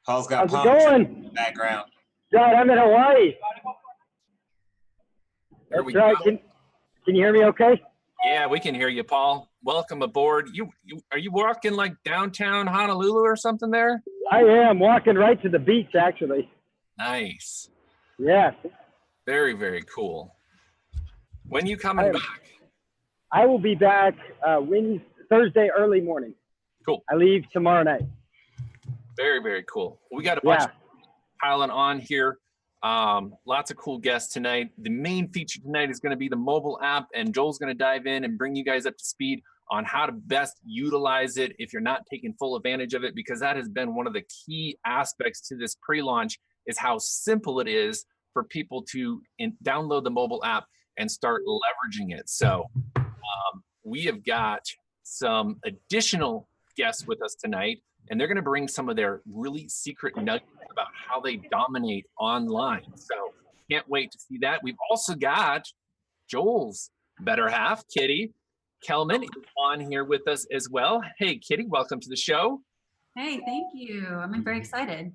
Paul's got How's it going? in the background. John, I'm in Hawaii. There That's right. Can you hear me okay? Yeah, we can hear you, Paul. Welcome aboard. Are you walking like downtown Honolulu or something there? I am walking right to the beach, actually. Nice. Yes. Very, very cool. When you coming back? I will be back Thursday early morning. Cool. I leave tomorrow night. Very, very cool. We got a bunch piling on here. Lots of cool guests tonight. The main feature tonight is going to be the mobile app, and Joel's going to dive in and bring you guys up to speed on how to best utilize it if you're not taking full advantage of it, because that has been one of the key aspects to this pre-launch, is how simple it is for people to download the mobile app and start leveraging it. So we have got some additional guests with us tonight, and they're going to bring some of their really secret nuggets about how they dominate online. So can't wait to see that. We've also got Joel's better half, Kitty Kelman, is on here with us as well. Hey, Kitty, welcome to the show. Hey, thank you. I'm very excited.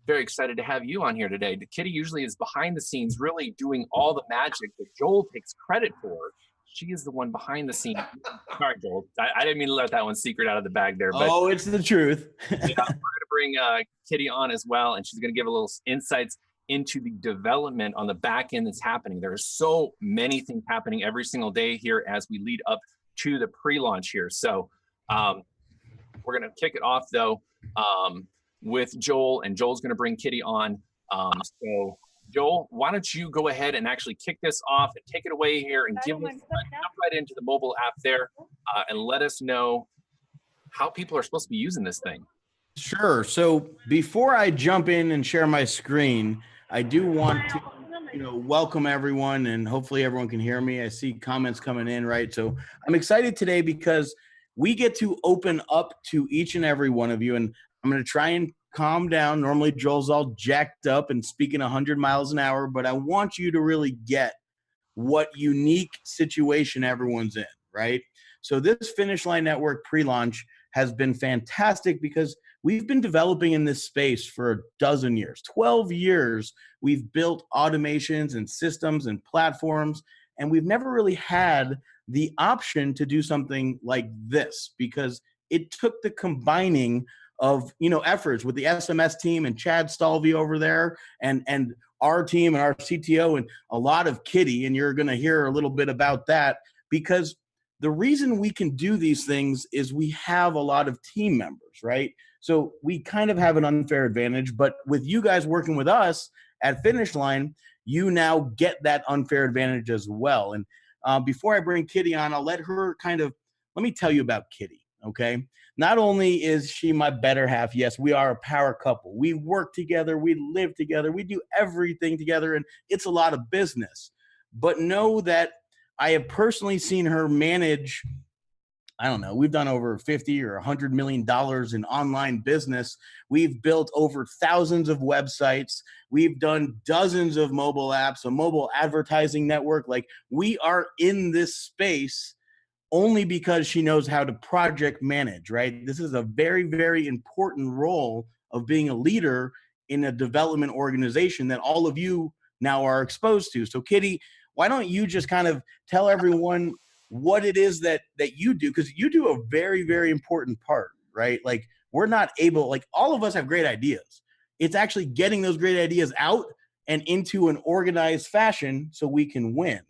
Very excited to have you on here today. Kitty usually is behind the scenes, really doing all the magic that Joel takes credit for. She is the one behind the scenes. Sorry, Joel. I didn't mean to let that one secret out of the bag there. But oh, it's the truth. yeah, we're going to bring Kitty on as well, and she's going to give a little insights into the development on the back end that's happening. There are so many things happening every single day here as we lead up to the pre-launch here. So we're going to kick it off, though, with Joel, and Joel's going to bring Kitty on. So Joel, why don't you go ahead and actually kick this off and take it away here and jump right into the mobile app there and let us know how people are supposed to be using this thing. Sure. So before I jump in and share my screen, I do want to welcome everyone, and hopefully everyone can hear me. I see comments coming in, right? So I'm excited today because we get to open up to each and every one of you, and I'm going to try and calm down. Normally Joel's all jacked up and speaking 100 miles an hour, but I want you to really get what unique situation everyone's in, right? So this Finish Line Network pre-launch has been fantastic because we've been developing in this space for a dozen years, 12 years. We've built automations and systems and platforms, and we've never really had the option to do something like this because it took the combining of efforts with the SMS team and Chad Stalvey over there and our team and our CTO and a lot of Kitty, and you're going to hear a little bit about that, because the reason we can do these things is we have a lot of team members, right? So we kind of have an unfair advantage, but with you guys working with us at Finish Line, you now get that unfair advantage as well. And before I bring Kitty on, I'll let me tell you about Kitty, okay? Not only is she my better half, yes, we are a power couple. We work together, we live together, we do everything together, and it's a lot of business. But know that I have personally seen her manage, I don't know, we've done over 50 or $100 million in online business. We've built over thousands of websites. We've done dozens of mobile apps, a mobile advertising network. Like, we are in this space only because she knows how to project manage, right? This is a very, very important role of being a leader in a development organization that all of you now are exposed to. So Kitty, why don't you just kind of tell everyone what it is that you do? Because you do a very, very important part, right? Like, we're not able, like, all of us have great ideas. It's actually getting those great ideas out and into an organized fashion so we can win.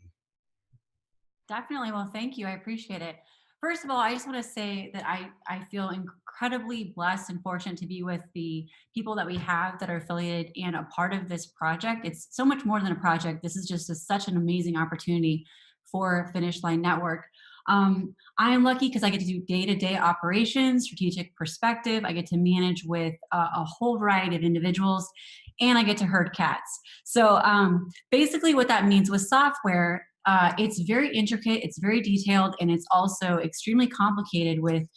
Definitely. Well, thank you. I appreciate it. First of all, I just want to say that I feel incredibly blessed and fortunate to be with the people that we have that are affiliated and a part of this project. It's so much more than a project. This is just such an amazing opportunity for Finish Line Network. I am lucky because I get to do day-to-day operations, strategic perspective. I get to manage with a whole variety of individuals, and I get to herd cats. So basically what that means with software, it's very intricate, it's very detailed, and it's also extremely complicated with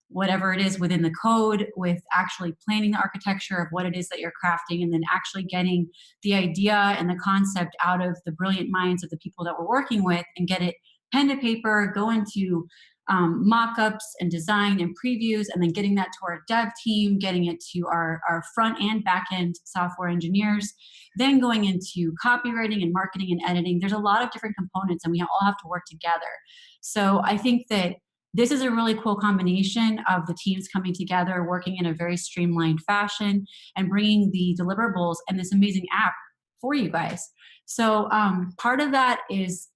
whatever it is within the code, with actually planning the architecture of what it is that you're crafting, and then actually getting the idea and the concept out of the brilliant minds of the people that we're working with and get it pen to paper, go into mock-ups and design and previews, and then getting that to our dev team, getting it to our front and back end software engineers, then going into copywriting and marketing and editing. There's a lot of different components, and we all have to work together. So I think that this is a really cool combination of the teams coming together, working in a very streamlined fashion, and bringing the deliverables and this amazing app for you guys. So part of that is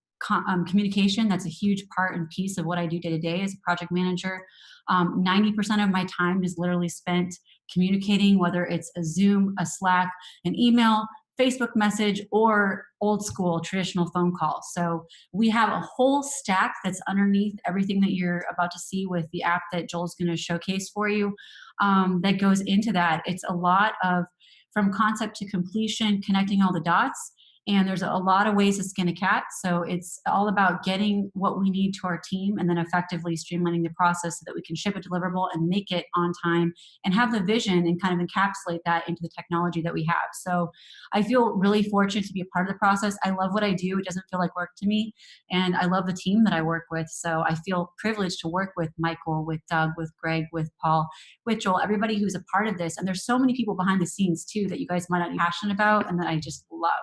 communication. That's a huge part and piece of what I do day to day as a project manager. 90% of my time is literally spent communicating, whether it's a Zoom, a Slack, an email, Facebook message, or old school traditional phone call. So we have a whole stack that's underneath everything that you're about to see with the app that Joel's going to showcase for you, that goes into that. It's a lot of from concept to completion, connecting all the dots. And there's a lot of ways to skin a cat. So it's all about getting what we need to our team and then effectively streamlining the process so that we can ship a deliverable and make it on time and have the vision and kind of encapsulate that into the technology that we have. So I feel really fortunate to be a part of the process. I love what I do. It doesn't feel like work to me. And I love the team that I work with. So I feel privileged to work with Michael, with Doug, with Greg, with Paul, with Joel, everybody who's a part of this. And there's so many people behind the scenes too that you guys might not be passionate about and that I just love.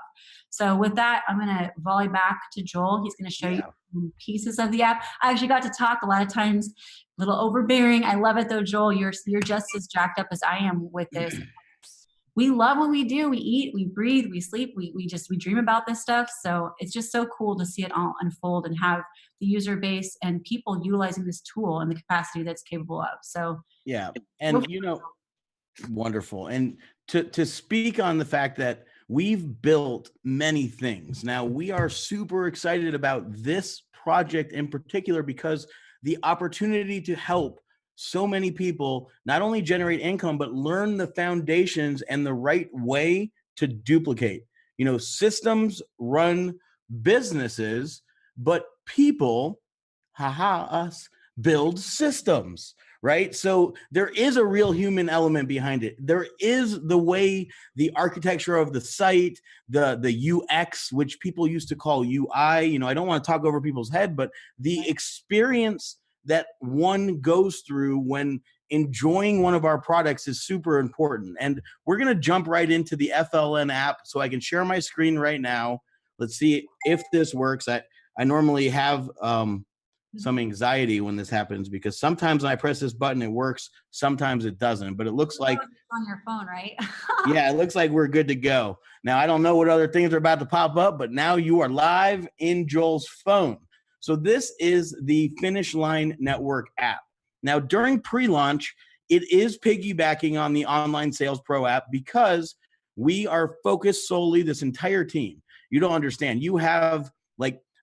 So with that, I'm going to volley back to Joel. He's going to show you pieces of the app. I actually got to talk a lot of times, a little overbearing. I love it though, Joel. You're just as jacked up as I am with this. We love what we do. We eat, we breathe, we sleep. We dream about this stuff. So it's just so cool to see it all unfold and have the user base and people utilizing this tool and the capacity that's capable of. So yeah, and wonderful. And to speak on the fact that we've built many things. Now, we are super excited about this project in particular because the opportunity to help so many people not only generate income, but learn the foundations and the right way to duplicate. Systems run businesses, but people, us, build systems. Right? So there is a real human element behind it. There is the way the architecture of the site, the UX, which people used to call UI, I don't want to talk over people's head, but the experience that one goes through when enjoying one of our products is super important. And we're going to jump right into the FLN app so I can share my screen right now. Let's see if this works. I normally have some anxiety when this happens because sometimes when I press this button, it works. Sometimes it doesn't, but it looks like it's on your phone, right? yeah, it looks like we're good to go. Now, I don't know what other things are about to pop up, but now you are live in Joel's phone. So this is the Finish Line Network app. Now, during pre-launch, it is piggybacking on the Online Sales Pro app because we are focused solely, this entire team. You don't understand. You have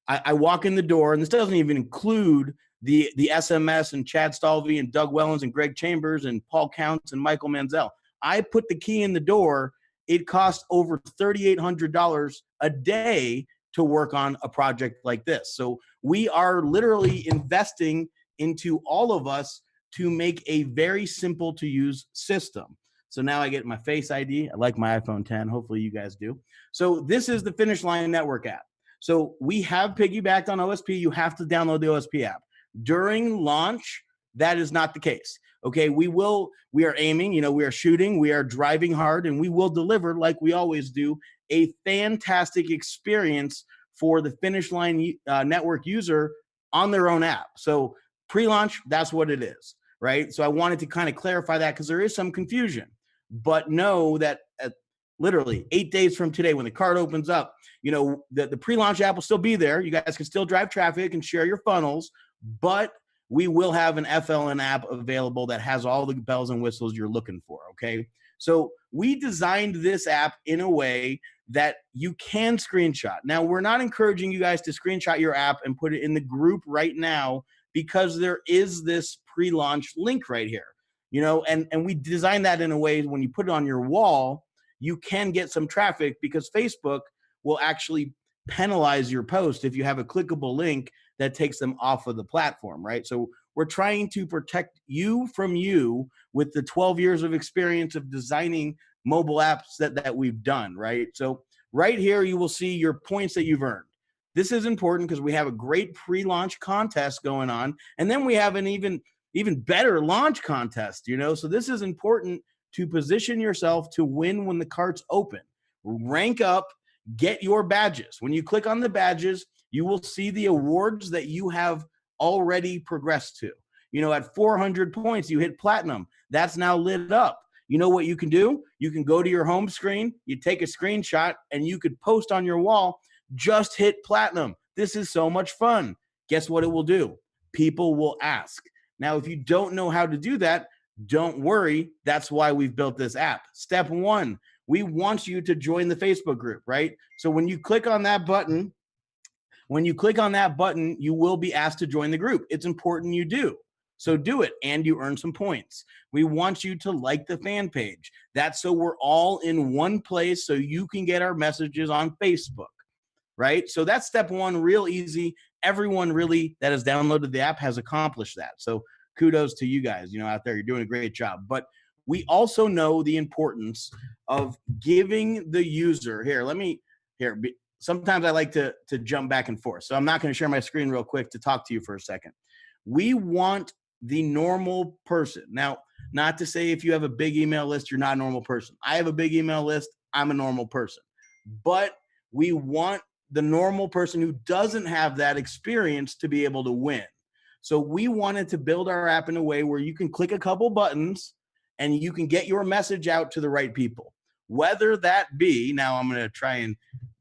I walk in the door, and this doesn't even include the SMS and Chad Stalvey and Doug Wellens and Greg Chambers and Paul Counts and Michael Manziel. I put the key in the door. It costs over $3,800 a day to work on a project like this. So we are literally investing into all of us to make a very simple to use system. So now I get my Face ID. I like my iPhone 10. Hopefully you guys do. So this is the Finish Line Network app. So we have piggybacked on OSP. You have to download the OSP app. During launch, that is not the case. Okay, we are aiming, we are shooting, we are driving hard, and we will deliver, like we always do, a fantastic experience for the Finish Line Network user on their own app. So pre-launch, that's what it is, right? So I wanted to kind of clarify that because there is some confusion. But know that literally 8 days from today, when the card opens up, the pre-launch app will still be there. You guys can still drive traffic and share your funnels, but we will have an FLN app available that has all the bells and whistles you're looking for, okay? So we designed this app in a way that you can screenshot. Now, we're not encouraging you guys to screenshot your app and put it in the group right now because there is this pre-launch link right here, and we designed that in a way when you put it on your wall, you can get some traffic because Facebook will actually penalize your post if you have a clickable link that takes them off of the platform, right? So we're trying to protect you from you with the 12 years of experience of designing mobile apps that we've done, right? So right here, you will see your points that you've earned. This is important because we have a great pre-launch contest going on. And then we have an even better launch contest, you know? So this is important to position yourself to win when the cart's open. Rank up, get your badges. When you click on the badges, you will see the awards that you have already progressed to. You know, at 400 points, you hit platinum. That's now lit up. You know what you can do? You can go to your home screen, you take a screenshot, and you could post on your wall, just hit platinum. This is so much fun. Guess what it will do? People will ask. Now, if you don't know how to do that, don't worry. That's why we've built this app. Step one, we want you to join the Facebook group, right? So when you click on that button, you will be asked to join the group. It's important you do. So do it, and you earn some points. We want you to like the fan page. That's so we're all in one place so you can get our messages on Facebook, right? So that's step one, real easy. Everyone really that has downloaded the app has accomplished that. So kudos to you guys, you know, out there. You're doing a great job. But we also know the importance of giving the user, sometimes I like to jump back and forth. So I'm not going to share my screen real quick to talk to you for a second. We want the normal person. Now, not to say if you have a big email list, you're not a normal person. I have a big email list. I'm a normal person. But we want the normal person who doesn't have that experience to be able to win. So we wanted to build our app in a way where you can click a couple buttons and you can get your message out to the right people. Whether that be, now I'm going to try and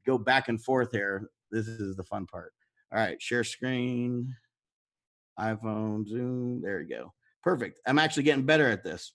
go back and forth here. This is the fun part. All right, share screen, iPhone, Zoom, there you go. Perfect. I'm actually getting better at this.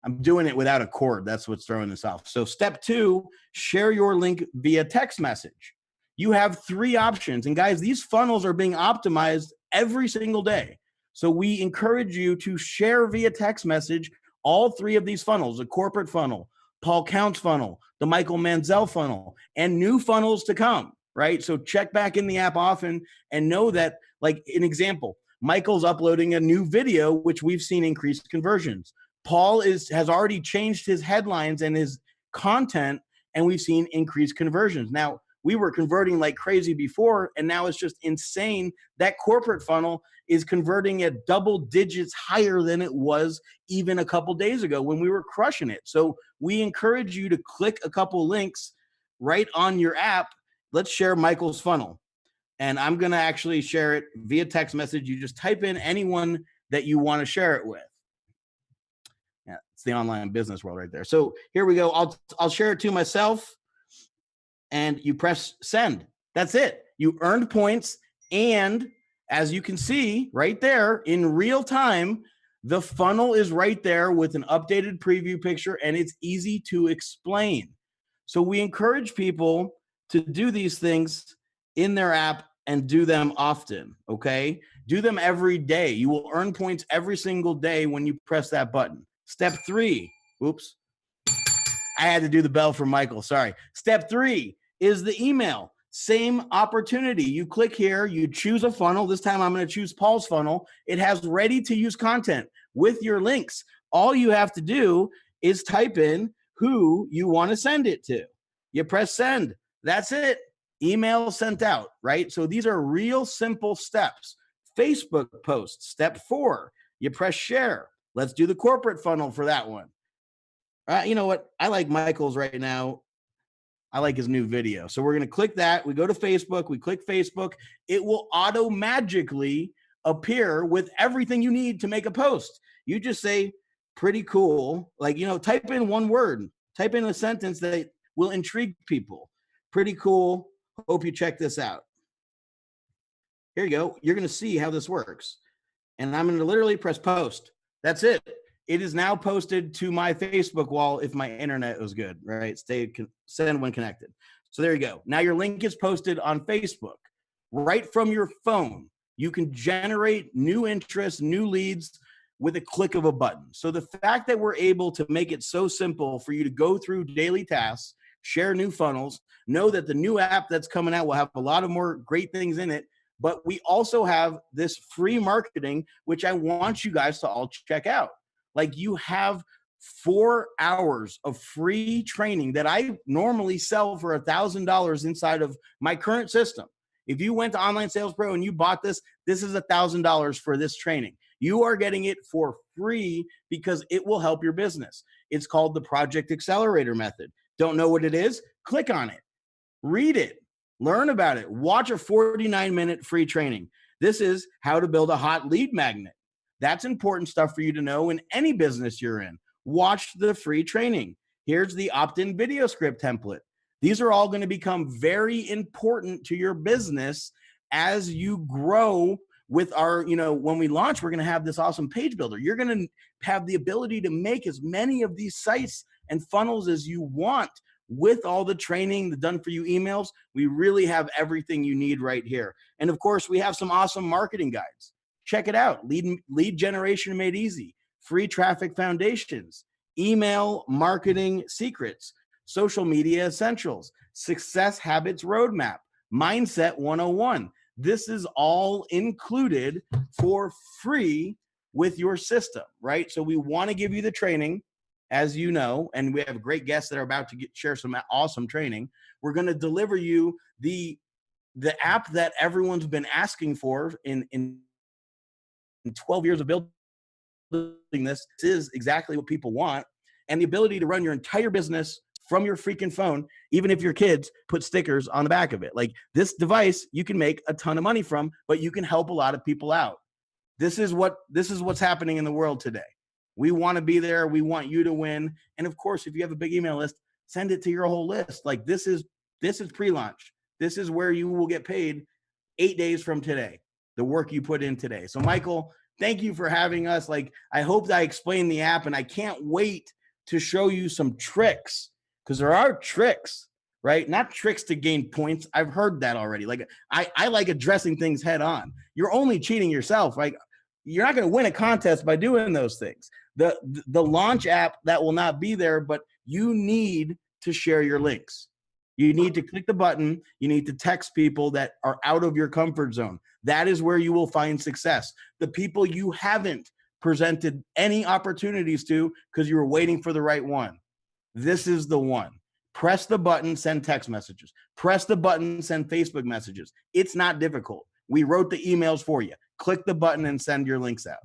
I'm doing it without a cord. That's what's throwing this off. So step two, share your link via text message. You have 3 options. And guys, these funnels are being optimized every single day. So we encourage you to share via text message all 3 of these funnels, the corporate funnel, Paul Counts funnel, the Michael Manziel funnel, and new funnels to come, right? So check back in the app often and know that, like an example, Michael's uploading a new video, which we've seen increased conversions. Paul has already changed his headlines and his content, and we've seen increased conversions. Now, we were converting like crazy before, and now it's just insane. That corporate funnel is converting at double digits higher than it was even a couple days ago when we were crushing it. So we encourage you to click a couple links right on your app. Let's share Michael's funnel. And I'm going to actually share it via text message. You just type in anyone that you want to share it with. Yeah, it's the online business world right there. So here we go. I'll share it to myself. And you press send. That's it. You earned points. And as you can see right there in real time, the funnel is right there with an updated preview picture, and it's easy to explain. So we encourage people to do these things in their app and do them often, okay? Do them every day. You will earn points every single day when you press that button. Step 3, oops. I had to do the bell for Michael, sorry. Step 3 is the email. Same opportunity. You click here, you choose a funnel. This time I'm going to choose Paul's funnel. It has ready to use content with your links. All you have to do is type in who you want to send it to. You press send. That's it. Email sent out, right? So these are real simple steps. Facebook post, step 4. You press share. Let's do the corporate funnel for that one. You know what? I like Michael's right now. I like his new video. So we're going to click that. We go to Facebook. We click Facebook. It will auto-magically appear with everything you need to make a post. You just say, pretty cool. Like, you know, type in one word. Type in a sentence that will intrigue people. Pretty cool. Hope you check this out. Here you go. You're going to see how this works. And I'm going to literally press post. That's it. It is now posted to my Facebook wall if my internet was good, right? Send when connected. So there you go. Now your link is posted on Facebook. Right from your phone, you can generate new interests, new leads with a click of a button. So the fact that we're able to make it so simple for you to go through daily tasks, share new funnels, know that the new app that's coming out will have a lot of more great things in it, but we also have this free marketing, which I want you guys to all check out. Like, you have 4 hours of free training that I normally sell for $1,000 inside of my current system. If you went to Online Sales Pro and you bought this, this is $1,000 for this training. You are getting it for free because it will help your business. It's called the Project Accelerator Method. Don't know what it is? Click on it. Read it. Learn about it. Watch a 49-minute free training. This is how to build a hot lead magnet. That's important stuff for you to know in any business you're in. Watch the free training. Here's the opt-in video script template. These are all going to become very important to your business as you grow with our, when we launch, we're going to have this awesome page builder. You're going to have the ability to make as many of these sites and funnels as you want with all the training, the done for you emails. We really have everything you need right here. And of course, we have some awesome marketing guides. Check it out. Lead generation made easy, free traffic foundations, email marketing secrets, social media essentials, success habits roadmap, mindset 101. This is all included for free with your system, right? So we want to give you the training, as you know, and we have great guests that are about to share some awesome training. We're going to deliver you the app that everyone's been asking for in 12 years of building this. This is exactly what people want. And the ability to run your entire business from your freaking phone, even if your kids put stickers on the back of it. Like, this device, you can make a ton of money from, but you can help a lot of people out. This is what's happening in the world today. We want to be there. We want you to win. And of course, if you have a big email list, send it to your whole list. Like, this is pre-launch. This is where you will get paid 8 days from today, the work you put in today. So Michael, thank you for having us. Like, I hope that I explained the app, and I can't wait to show you some tricks, because there are tricks, right? Not tricks to gain points. I've heard that already. Like, I like addressing things head on. You're only cheating yourself. Like, you're not going to win a contest by doing those things. The launch app, that will not be there, but you need to share your links. You need to click the button. You need to text people that are out of your comfort zone. That is where you will find success. The people you haven't presented any opportunities to because you were waiting for the right one. This is the one. Press the button, send text messages. Press the button, send Facebook messages. It's not difficult. We wrote the emails for you. Click the button and send your links out.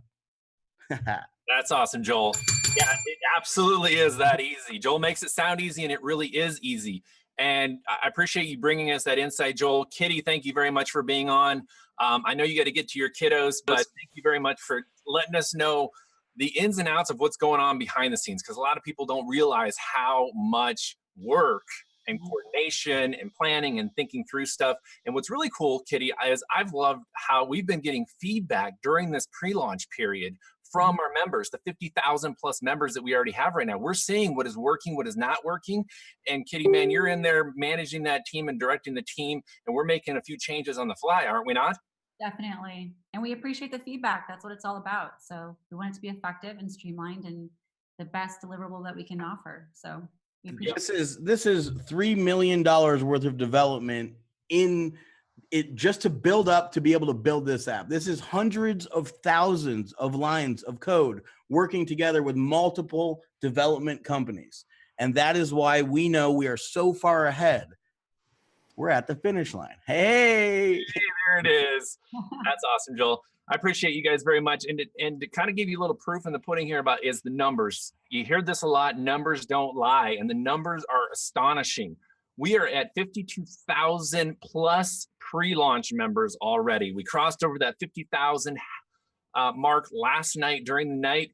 That's awesome, Joel. Yeah, it absolutely is that easy. Joel makes it sound easy, and it really is easy. And I appreciate you bringing us that insight, Joel. Kitty, thank you very much for being on. I know you got to get to your kiddos, but thank you very much for letting us know the ins and outs of what's going on behind the scenes, because a lot of people don't realize how much work and coordination and planning and thinking through stuff. And what's really cool, Kitty, is I've loved how we've been getting feedback during this pre-launch period from our members, the 50,000 plus members that we already have right now. We're seeing what is working, what is not working. And Kitty, man, you're in there managing that team and directing the team, and we're making a few changes on the fly, aren't we not? Definitely. And we appreciate the feedback. That's what it's all about. So we want it to be effective and streamlined and the best deliverable that we can offer. So we appreciate this is $3 million worth of development in it just to build up to be able to build this app. This is hundreds of thousands of lines of code working together with multiple development companies. And that is why we know we are so far ahead. We're at the finish line. Hey, there it is. That's awesome, Joel. I appreciate you guys very much. And to kind of give you a little proof in the pudding here about is the numbers. You hear this a lot. Numbers don't lie. And the numbers are astonishing. We are at 52,000 plus pre-launch members already. We crossed over that 50,000 mark last night during the night.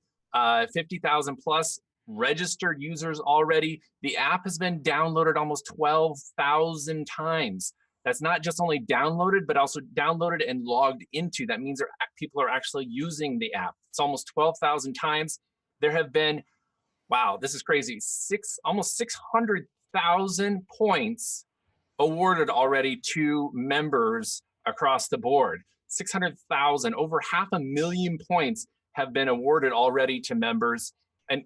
50,000 plus registered users already. The app has been downloaded almost 12,000 times. That's not just only downloaded, but also downloaded and logged into. That means people are actually using the app. It's almost 12,000 times. There have been, wow, this is crazy, almost 600,000 points awarded already to members across the board. 600,000, over 500,000 points have been awarded already to members. And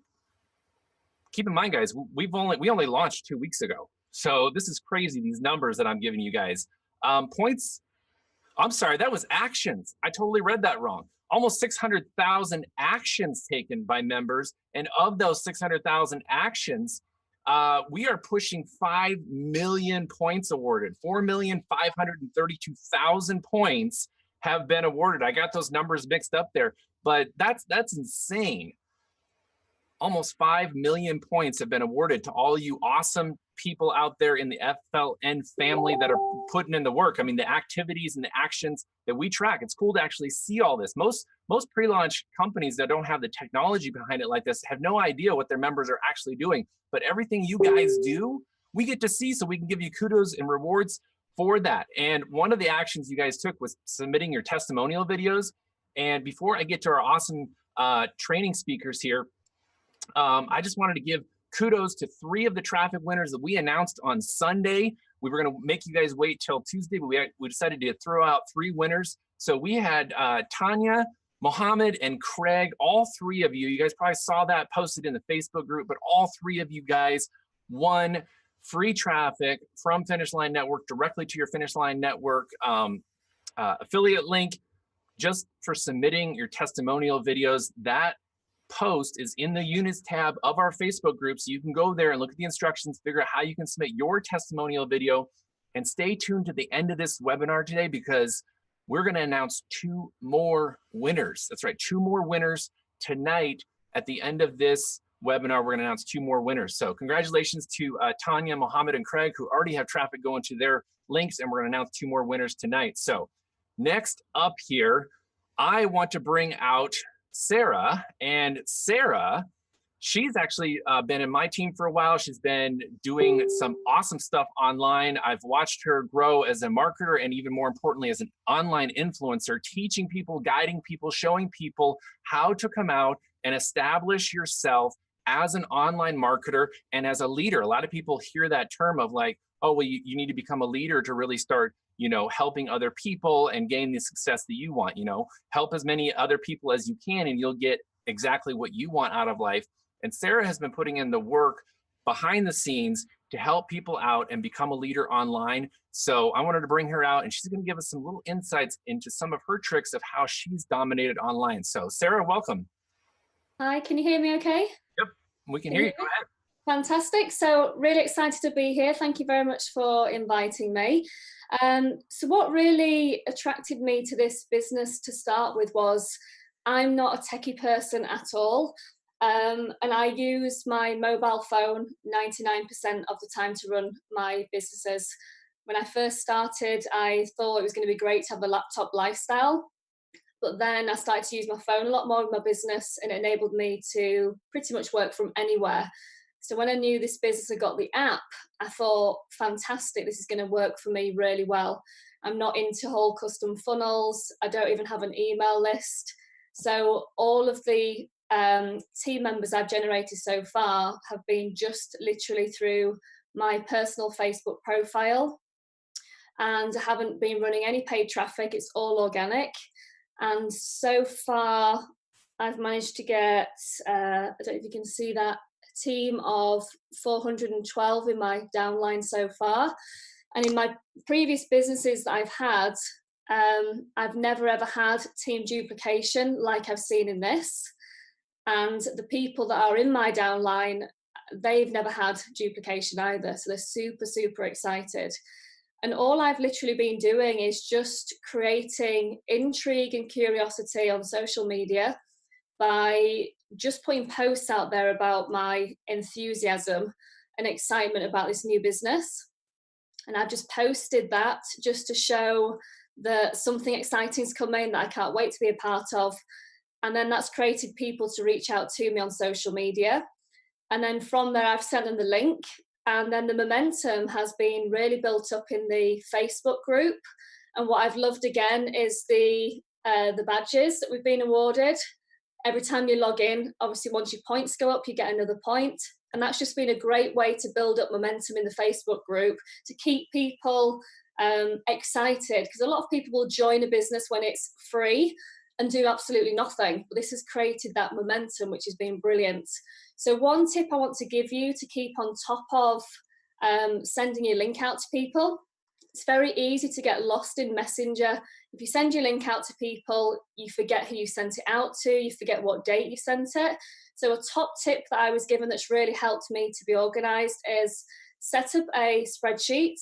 keep in mind, guys, we only launched 2 weeks ago. So this is crazy, these numbers that I'm giving you guys. Points, I'm sorry, that was actions. I totally read that wrong. Almost 600,000 actions taken by members. And of those 600,000 actions, we are pushing 5 million points awarded. 4,532,000 points have been awarded. I got those numbers mixed up there, but that's insane. Almost 5 million points have been awarded to all you awesome people out there in the FLN family that are putting in the work. I mean, the activities and the actions that we track, it's cool to actually see all this. Most pre-launch companies that don't have the technology behind it like this have no idea what their members are actually doing. But everything you guys do, we get to see, so we can give you kudos and rewards for that. And one of the actions you guys took was submitting your testimonial videos. And before I get to our awesome training speakers here, I just wanted to give kudos to 3 of the traffic winners that we announced on Sunday. We were going to make you guys wait till Tuesday, but we decided to throw out 3 winners. So we had Tanya, Mohammed, and Craig, all 3 of you. You guys probably saw that posted in the Facebook group, but all 3 of you guys won free traffic from Finish Line Network directly to your Finish Line Network affiliate link just for submitting your testimonial videos. That post is in the units tab of our Facebook group, so you can go there and look at the instructions, figure out how you can submit your testimonial video, and stay tuned to the end of this webinar today, because we're going to announce 2 more winners. That's right, 2 more winners tonight. At the end of this webinar, we're going to announce 2 more winners. So congratulations to Tanya, Mohammed, and Craig, who already have traffic going to their links, and we're going to announce 2 more winners tonight. So next up here, I want to bring out Sarah. And Sarah, she's actually been in my team for a while. She's been doing some awesome stuff online. I've watched her grow as a marketer, and even more importantly, as an online influencer, teaching people, guiding people, showing people how to come out and establish yourself as an online marketer and as a leader. A lot of people hear that term of like, oh, well, you need to become a leader to really start, you know, helping other people and gain the success that you want. You know, help as many other people as you can, and you'll get exactly what you want out of life. And Sarah has been putting in the work behind the scenes to help people out and become a leader online. So I wanted to bring her out, and she's going to give us some little insights into some of her tricks of how she's dominated online. So Sarah, welcome. Hi, can you hear me okay? Yep, we can hear you. Go ahead. Fantastic. So really excited to be here. Thank you very much for inviting me. So what really attracted me to this business to start with was I'm not a techie person at all. And I use my mobile phone 99% of the time to run my businesses. When I first started, I thought it was going to be great to have a laptop lifestyle. But then I started to use my phone a lot more in my business, and it enabled me to pretty much work from anywhere. So when I knew this business had got the app, I thought, fantastic, this is going to work for me really well. I'm not into whole custom funnels. I don't even have an email list. So all of the team members I've generated so far have been just literally through my personal Facebook profile. And I haven't been running any paid traffic. It's all organic. And so far, I've managed to get, I don't know if you can see that, team of 412 in my downline so far. And in my previous businesses that I've had, I've never ever had team duplication like I've seen in this. And the people that are in my downline, they've never had duplication either. So they're super, super excited. And all I've literally been doing is just creating intrigue and curiosity on social media by just putting posts out there about my enthusiasm and excitement about this new business. And I've just posted that just to show that something exciting is coming that I can't wait to be a part of. And then that's created people to reach out to me on social media. And then from there, I've sent them the link. And then the momentum has been really built up in the Facebook group. And what I've loved again is the badges that we've been awarded. Every time you log in, obviously once your points go up, you get another point. And that's just been a great way to build up momentum in the Facebook group, to keep people excited. Because a lot of people will join a business when it's free and do absolutely nothing. But this has created that momentum, which has been brilliant. So one tip I want to give you to keep on top of sending your link out to people, it's very easy to get lost in Messenger. If you send your link out to people, you forget who you sent it out to, you forget what date you sent it. So a top tip that I was given that's really helped me to be organized is set up a spreadsheet.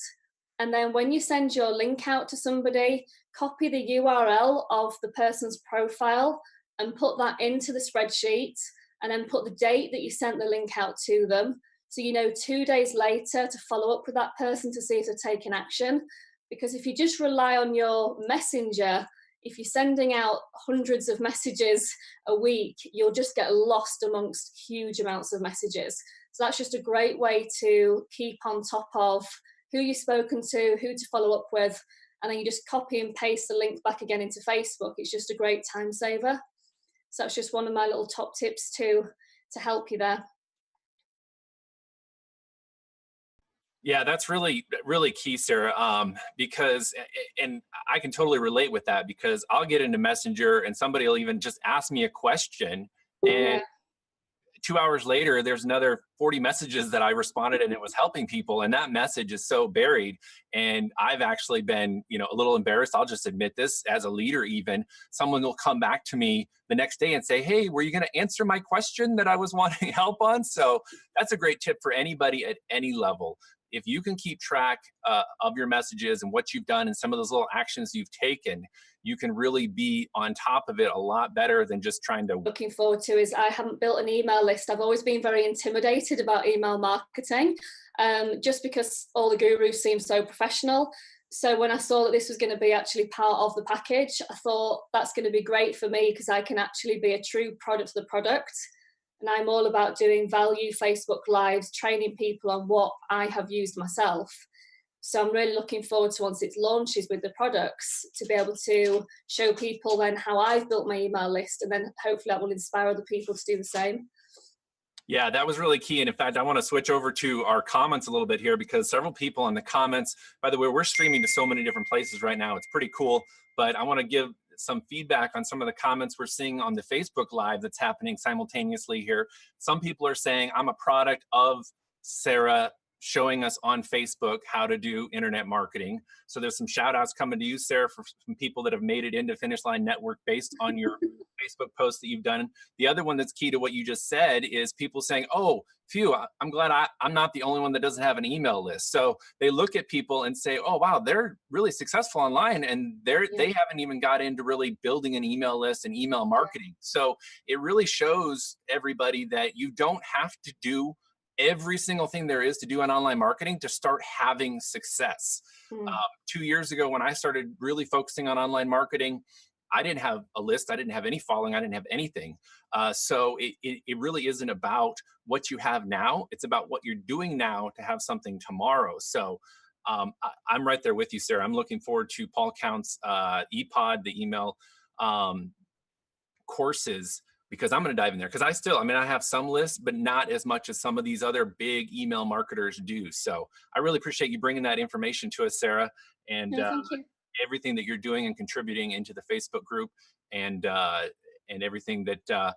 And then when you send your link out to somebody, copy the URL of the person's profile and put that into the spreadsheet, and then put the date that you sent the link out to them. So you know 2 days later to follow up with that person to see if they're taking action. Because if you just rely on your messenger, if you're sending out hundreds of messages a week, you'll just get lost amongst huge amounts of messages. So that's just a great way to keep on top of who you've spoken to, who to follow up with, and then you just copy and paste the link back again into Facebook. It's just a great time saver. So that's just one of my little top tips to help you there. Yeah, that's really, really key, Sarah, because, and I can totally relate with that, because I'll get into Messenger and somebody will even just ask me a question, and 2 hours later, there's another 40 messages that I responded and it was helping people. And that message is so buried. And I've actually been, you know, a little embarrassed. I'll just admit this as a leader, even someone will come back to me the next day and say, hey, were you going to answer my question that I was wanting help on? So that's a great tip for anybody at any level. If you can keep track of your messages and what you've done and some of those little actions you've taken, you can really be on top of it a lot better than just trying to. Looking forward to is I haven't built an email list. I've always been very intimidated about email marketing, just because all the gurus seem so professional. So when I saw that this was going to be actually part of the package, I thought that's going to be great for me because I can actually be a true product of the product. And I'm all about doing value Facebook Lives, training people on what I have used myself. So I'm really looking forward to, once it launches with the products, to be able to show people then how I've built my email list, and then hopefully that will inspire other people to do the same. Yeah, that was really key. And in fact, I want to switch over to our comments a little bit here, because several people in the comments, by the way, we're streaming to so many different places right now. It's pretty cool. But I want to give some feedback on some of the comments we're seeing on the Facebook Live that's happening simultaneously here. Some people are saying, I'm a product of Sarah showing us on Facebook how to do internet marketing. So there's some shout outs coming to you, Sarah, for some people that have made it into Finish Line Network based on your Facebook post that you've done. The other one that's key to what you just said is people saying, oh, phew, I'm glad I'm not the only one that doesn't have an email list. So they look at people and say, oh, wow, they're really successful online, and they haven't even got into really building an email list and email marketing. So it really shows everybody that you don't have to do every single thing there is to do in online marketing to start having success. 2 years ago, when I started really focusing on online marketing, I didn't have a list. I didn't have any following. I didn't have anything. So it really isn't about what you have now. It's about what you're doing now to have something tomorrow. So I'm right there with you, Sarah. I'm looking forward to Paul Count's ePod, the email courses, because I'm going to dive in there, because I have some lists, but not as much as some of these other big email marketers do. So I really appreciate you bringing that information to us, Sarah, and Thank you. everything that you're doing and contributing into the Facebook group, and everything that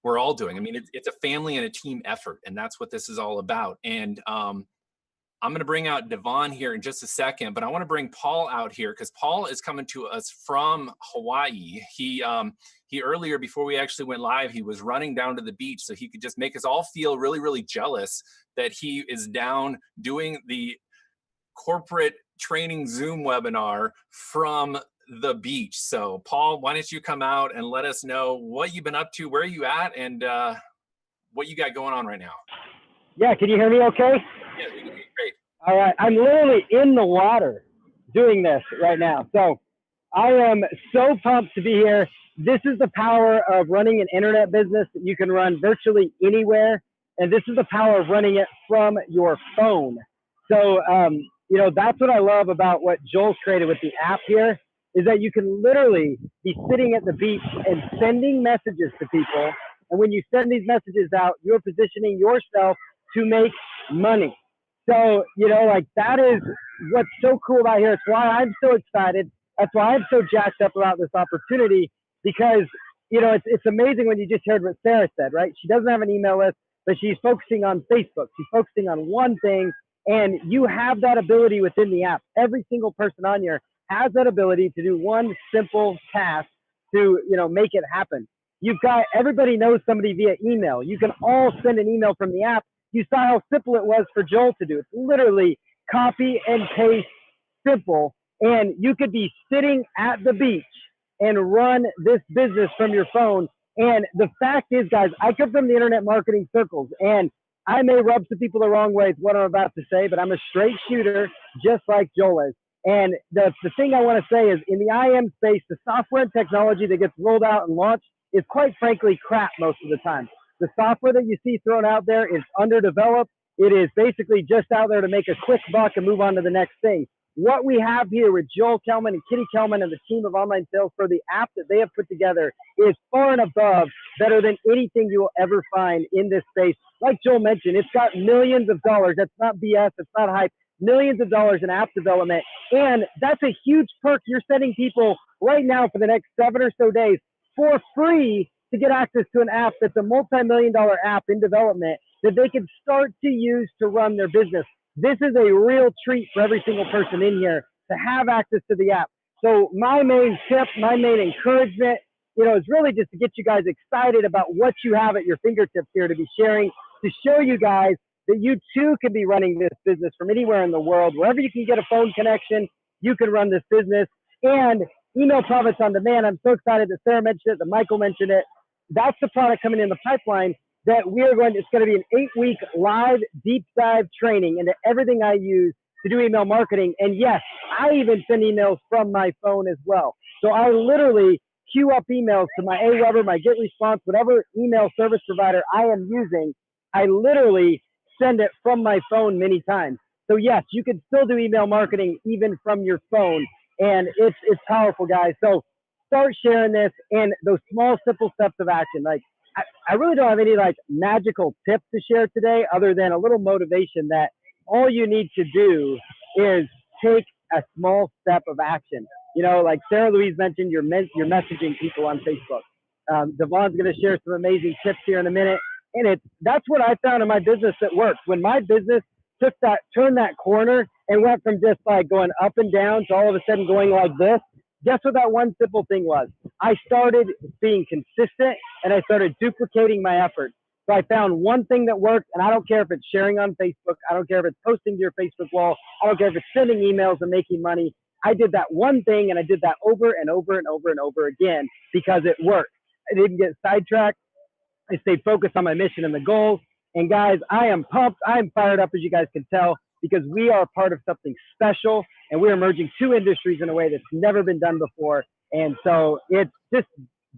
we're all doing. I mean, it's a family and a team effort, and that's what this is all about. And I'm going to bring out Devon here in just a second, but I want to bring Paul out here because Paul is coming to us from Hawaii. He earlier, before we actually went live, he was running down to the beach so he could just make us all feel really, really jealous that he is down doing the corporate training Zoom webinar from the beach. So Paul, why don't you come out and let us know what you've been up to, where you at, and what you got going on right now. Yeah, can you hear me okay? Yeah, we can hear you great. All right, I'm literally in the water doing this right now. So I am so pumped to be here. This is the power of running an internet business that you can run virtually anywhere. And this is the power of running it from your phone. So, that's what I love about what Joel's created with the app here, is that you can literally be sitting at the beach and sending messages to people. And when you send these messages out, you're positioning yourself to make money. So, that is what's so cool about here. It's why I'm so excited. That's why I'm so jacked up about this opportunity, because, it's amazing when you just heard what Sarah said, right? She doesn't have an email list, but she's focusing on Facebook. She's focusing on one thing, and you have that ability within the app. Every single person on here has that ability to do one simple task to, make it happen. You've got, everybody knows somebody via email. You can all send an email from the app. You saw how simple it was for Joel to do. It's literally copy and paste, simple. And you could be sitting at the beach and run this business from your phone. And the fact is, guys, I come from the internet marketing circles, and I may rub some people the wrong way with what I'm about to say, but I'm a straight shooter, just like Joel is. And the thing I want to say is, in the IM space, the software and technology that gets rolled out and launched is quite frankly crap most of the time. The software that you see thrown out there is underdeveloped. It is basically just out there to make a quick buck and move on to the next thing. What we have here with Joel Kelman and Kitty Kelman and the team of Online Sales Pro, the app that they have put together is far and above better than anything you will ever find in this space. Like Joel mentioned, it's got millions of dollars. That's not BS. It's not hype. Millions of dollars in app development. And that's a huge perk. You're sending people right now for the next 7 or so days for free to get access to an app that's a multi-million-dollar app in development that they can start to use to run their business. This is a real treat for every single person in here to have access to the app. So my main tip, my main encouragement, is really just to get you guys excited about what you have at your fingertips here to be sharing, to show you guys that you too can be running this business from anywhere in the world. Wherever you can get a phone connection, you can run this business. And email profits on demand, I'm so excited that Sarah mentioned it, that Michael mentioned it. That's the product coming in the pipeline that it's going to be an 8-week live deep dive training into everything I use to do email marketing. And yes, I even send emails from my phone as well. So I literally queue up emails to my Aweber, my GetResponse, whatever email service provider I am using. I literally send it from my phone many times. So yes, you can still do email marketing even from your phone. And it's powerful, guys. So start sharing this and those small, simple steps of action. Like, I really don't have any magical tips to share today other than a little motivation that all you need to do is take a small step of action. Like Sarah Louise mentioned, you're messaging people on Facebook. Devon's going to share some amazing tips here in a minute. And that's what I found in my business that works. When my business turned that corner and went from just going up and down to all of a sudden going like this, guess what that one simple thing was? I started being consistent and I started duplicating my efforts. So I found one thing that worked, and I don't care if it's sharing on Facebook. I don't care if it's posting to your Facebook wall. I don't care if it's sending emails and making money. I did that one thing and I did that over and over and over and over again because it worked. I didn't get sidetracked. I stayed focused on my mission and the goals. And guys, I am pumped. I am fired up, as you guys can tell, because we are part of something special and we're merging two industries in a way that's never been done before. And so it's just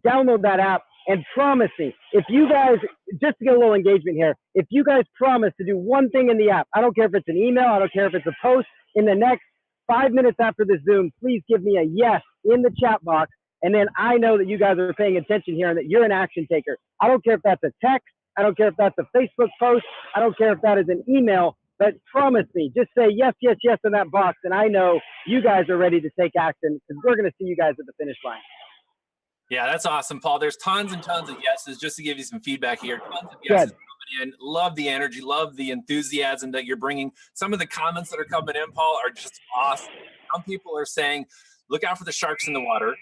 download that app and promise me, if you guys, just to get a little engagement here, if you guys promise to do one thing in the app, I don't care if it's an email, I don't care if it's a post, in the next 5 minutes after this Zoom, please give me a yes in the chat box. And then I know that you guys are paying attention here and that you're an action taker. I don't care if that's a text. I don't care if that's a Facebook post. I don't care if that is an email, but promise me, just say yes, yes, yes in that box. And I know you guys are ready to take action because we're going to see you guys at the finish line. Yeah, that's awesome, Paul. There's tons and tons of yeses. Just to give you some feedback here, tons of yeses coming in. Love the energy, love the enthusiasm that you're bringing. Some of the comments that are coming in, Paul, are just awesome. Some people are saying, look out for the sharks in the water.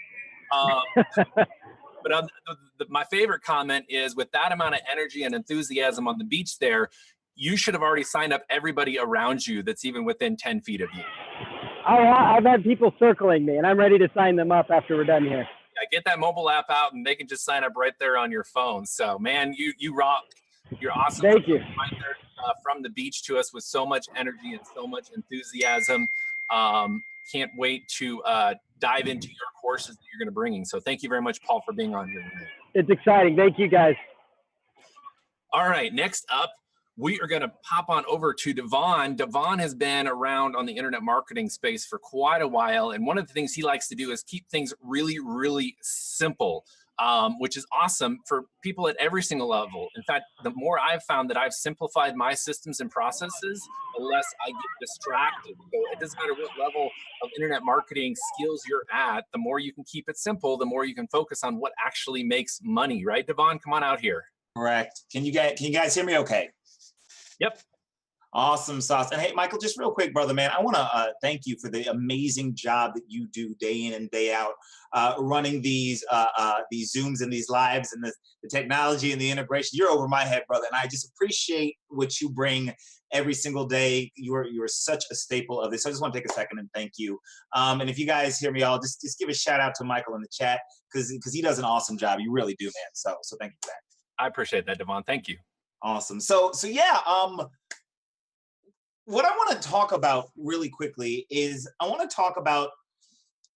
But my favorite comment is, with that amount of energy and enthusiasm on the beach there, you should have already signed up everybody around you that's even within 10 feet of you. I've had people circling me, and I'm ready to sign them up after we're done here. Yeah, get that mobile app out, and they can just sign up right there on your phone. So, man, you rock. You're awesome. Thank you. Right there, from the beach to us with so much energy and so much enthusiasm. Can't wait to dive into your courses that you're going to bring. So thank you very much, Paul, for being on here. It's exciting. Thank you, guys. All right, next up, we are going to pop on over to Devon. Devon has been around on the internet marketing space for quite a while. And one of the things he likes to do is keep things really, really simple, which is awesome for people at every single level. In fact, the more I've found that I've simplified my systems and processes, the less I get distracted. So it doesn't matter what level of internet marketing skills you're at, the more you can keep it simple, the more you can focus on what actually makes money, right? Devon, come on out here. Correct. Can you guys hear me okay? Yep. Awesome sauce. And hey, Michael, just real quick, brother, man, I want to thank you for the amazing job that you do day in and day out, running these Zooms and these lives and the technology and the integration. You're over my head, brother. And I just appreciate what you bring every single day. You're such a staple of this. So I just want to take a second and thank you. And if you guys hear me all, just give a shout out to Michael in the chat because he does an awesome job. You really do, man. So thank you for that. I appreciate that, Devon. Thank you. Awesome. So yeah, what I want to talk about really quickly is I want to talk about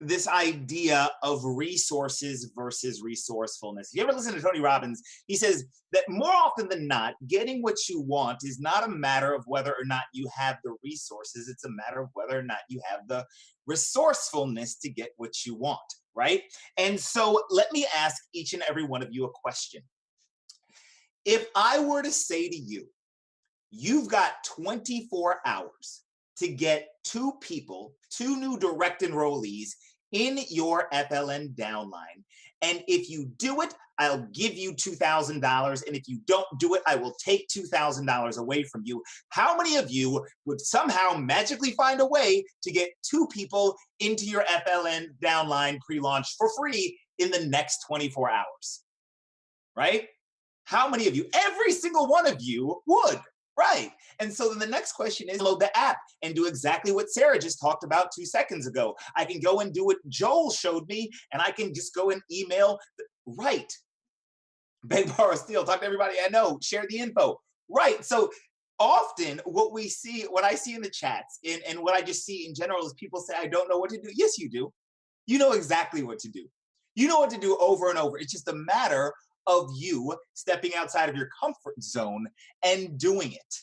this idea of resources versus resourcefulness. If you ever listen to Tony Robbins, he says that more often than not, getting what you want is not a matter of whether or not you have the resources. It's a matter of whether or not you have the resourcefulness to get what you want, right? And so let me ask each and every one of you a question. If I were to say to you, you've got 24 hours to get two new direct enrollees in your FLN downline. And if you do it, I'll give you $2,000. And if you don't do it, I will take $2,000 away from you. How many of you would somehow magically find a way to get two people into your FLN downline pre-launch for free in the next 24 hours? Right? How many of you? Every single one of you would. Right. And so then the next question is load the app and do exactly what Sarah just talked about 2 seconds ago. I can go and do what Joel showed me, and I can just go and email. Right. Beg, borrow, steal. Talk to everybody I know. Share the info. Right. So often what I see in the chats and what I just see in general is people say, I don't know what to do. Yes, you do. You know exactly what to do. You know what to do over and over. It's just a matter of you stepping outside of your comfort zone and doing it.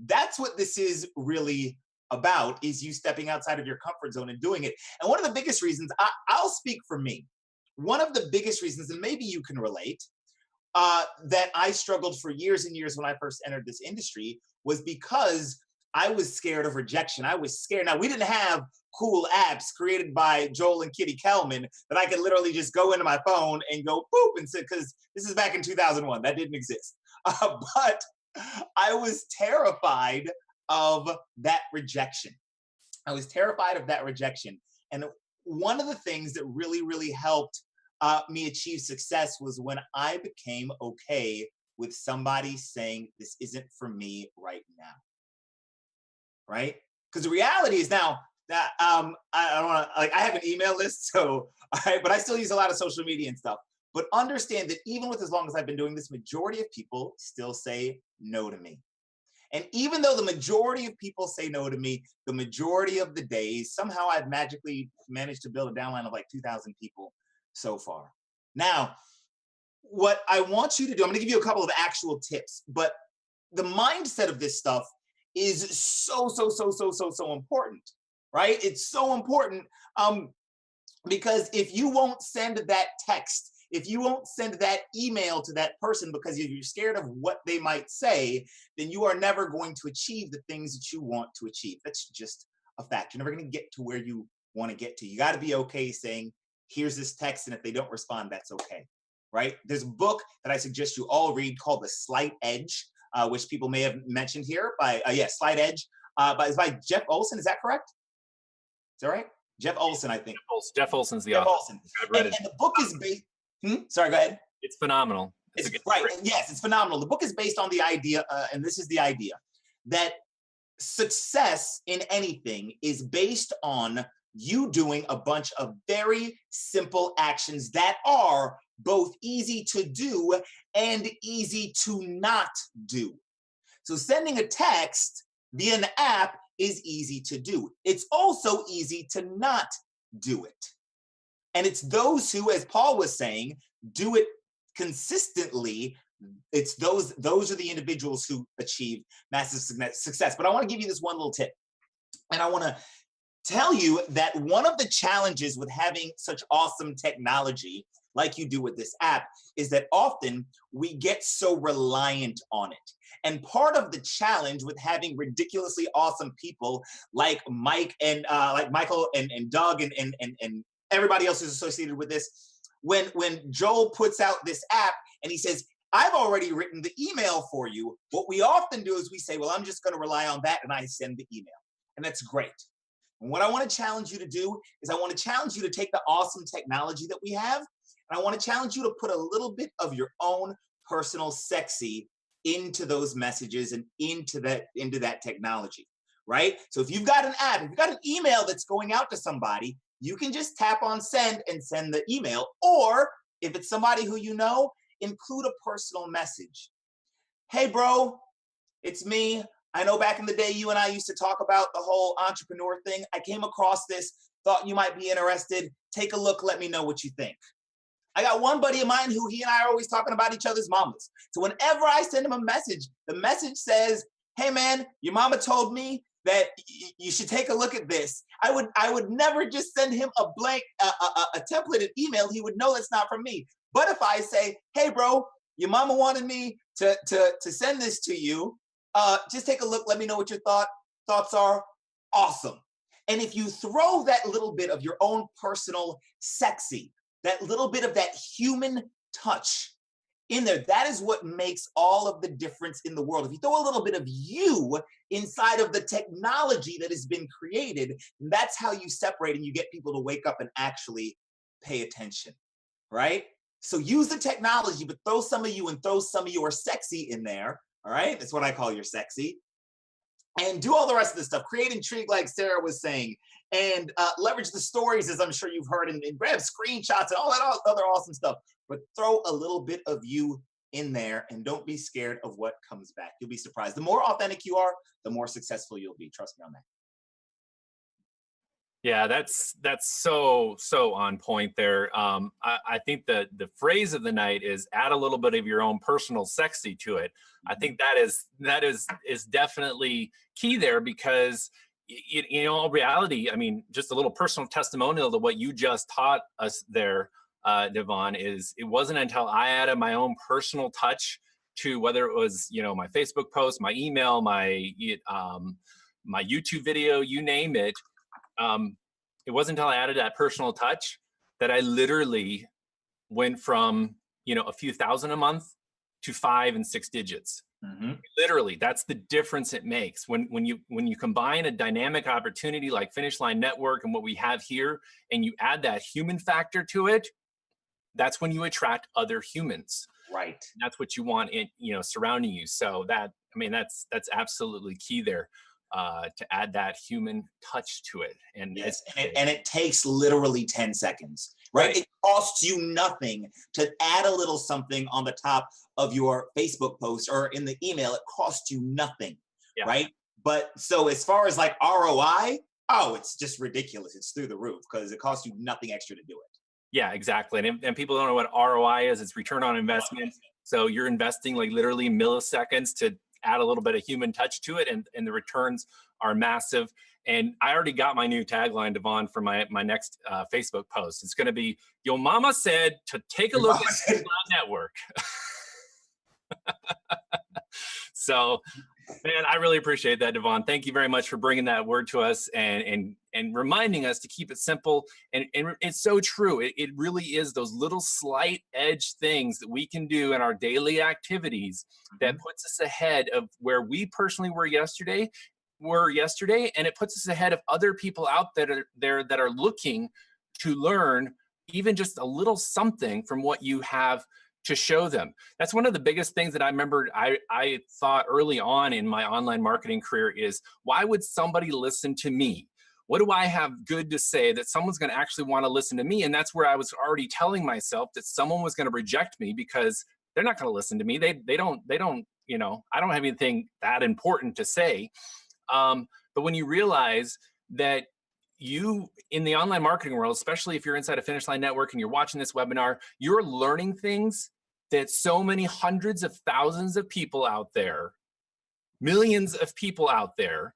That's what this is really about, is you stepping outside of your comfort zone and doing it. And one of the biggest reasons, I'll speak for me, one of the biggest reasons, and maybe you can relate, that I struggled for years and years when I first entered this industry was because I was scared of rejection. I was scared. Now, we didn't have cool apps created by Joel and Kitty Kelman that I could literally just go into my phone and go boop and say, because this is back in 2001. That didn't exist. But I was terrified of that rejection. I was terrified of that rejection. And one of the things that really, really helped me achieve success was when I became okay with somebody saying, this isn't for me right now. Right? Because the reality is now that I don't want to, like, I have an email list, so but I still use a lot of social media and stuff. But understand that even with as long as I've been doing this, majority of people still say no to me. And even though the majority of people say no to me, the majority of the days, somehow I've magically managed to build a downline of like 2,000 people so far. Now, what I want you to do, I'm going to give you a couple of actual tips, but the mindset of this stuff is so important, right? It's so important because if you won't send that text, if you won't send that email to that person because you're scared of what they might say, then you are never going to achieve the things that you want to achieve. That's just a fact. You're never going to get to where you want to get to. You got to be okay saying, here's this text, and if they don't respond, that's okay, right? There's a book that I suggest you all read called The Slight Edge, which people may have mentioned here by, Slight Edge, it's by Jeff Olson. Is that correct? Is that right? Jeff Olson, I think. Jeff Olson's the Jeff author. Olson. And the book is based, sorry, go ahead. It's phenomenal. Right, yes, it's phenomenal. The book is based on the idea, and this is the idea, that success in anything is based on you doing a bunch of very simple actions that are both easy to do and easy to not do. So sending a text via an app is easy to do. It's also easy to not do it. And it's those who, as Paul was saying, do it consistently. It's those are the individuals who achieve massive success. But I want to give you this one little tip. And I want to tell you that one of the challenges with having such awesome technology like you do with this app is that often we get so reliant on it. And part of the challenge with having ridiculously awesome people like Mike and like Michael and Doug and everybody else who's associated with this, when Joel puts out this app and he says, I've already written the email for you. What we often do is we say, well, I'm just going to rely on that, and I send the email. And that's great. And what I want to challenge you to do is I want to challenge you to take the awesome technology that we have, and I want to challenge you to put a little bit of your own personal sexy into those messages and into that technology, right? So if you've got an app, if you've got an email that's going out to somebody, you can just tap on send and send the email. Or if it's somebody who you know, include a personal message. Hey, bro, it's me. I know back in the day, you and I used to talk about the whole entrepreneur thing. I came across this, thought you might be interested. Take a look. Let me know what you think. I got one buddy of mine who he and I are always talking about each other's mamas. So whenever I send him a message, the message says, hey, man, your mama told me that you should take a look at this. I would never just send him a blank, a templated email. He would know that's not from me. But if I say, hey, bro, your mama wanted me to send this to you, just take a look. Let me know what your thoughts are. Awesome. And if you throw that little bit of your own personal sexy, that little bit of that human touch in there, that is what makes all of the difference in the world. If you throw a little bit of you inside of the technology that has been created, that's how you separate and you get people to wake up and actually pay attention, right? So use the technology, but throw some of you and throw some of your sexy in there, all right? That's what I call your sexy. And do all the rest of this stuff. Create intrigue, like Sarah was saying, and leverage the stories, as I'm sure you've heard, and grab screenshots and all that other awesome stuff. But throw a little bit of you in there, and don't be scared of what comes back. You'll be surprised. The more authentic you are, the more successful you'll be. Trust me on that. Yeah, that's so on point there. I think the phrase of the night is add a little bit of your own personal sexy to it. I think that is definitely key there, because in all reality, I mean, just a little personal testimonial to what you just taught us there, Devon, is it wasn't until I added my own personal touch to, whether it was, my Facebook post, my email, my YouTube video, you name it. It wasn't until I added that personal touch that I literally went from, a few thousand a month to 5 and 6 digits. Mm-hmm. Literally, that's the difference it makes. When you combine a dynamic opportunity like Finish Line Network and what we have here, and you add that human factor to it, that's when you attract other humans. Right. And that's what you want in, surrounding you. So that's absolutely key there. To add that human touch to it. And yes, and it takes literally 10 seconds, right? It costs you nothing to add a little something on the top of your Facebook post or in the email. It costs you nothing, right? But so as far as like ROI, it's just ridiculous. It's through the roof because it costs you nothing extra to do it. Yeah, exactly. And people don't know what ROI is. It's return on investment. So you're investing like literally milliseconds to add a little bit of human touch to it, and the returns are massive. And I already got my new tagline, Devon, for my next Facebook post. It's going to be, "Yo mama said to take a look at Line Network." So, man, I really appreciate that, Devon. Thank you very much for bringing that word to us and reminding us to keep it simple. And it's so true. It really is those little slight edge things that we can do in our daily activities that puts us ahead of where we personally were yesterday, and it puts us ahead of other people out there that are looking to learn even just a little something from what you have to show them. That's one of the biggest things that I remember I thought early on in my online marketing career is, why would somebody listen to me? What do I have good to say that someone's going to actually want to listen to me? And that's where I was already telling myself that someone was going to reject me because they're not going to listen to me. They don't, I don't have anything that important to say. But when you realize that you, in the online marketing world, especially if you're inside a Finish Line Network and you're watching this webinar, you're learning things that so many hundreds of thousands of people out there, millions of people out there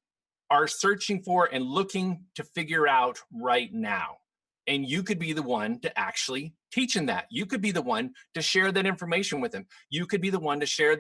are searching for and looking to figure out right now. And you could be the one to actually teach them that. You could be the one to share that information with them. You could be the one to share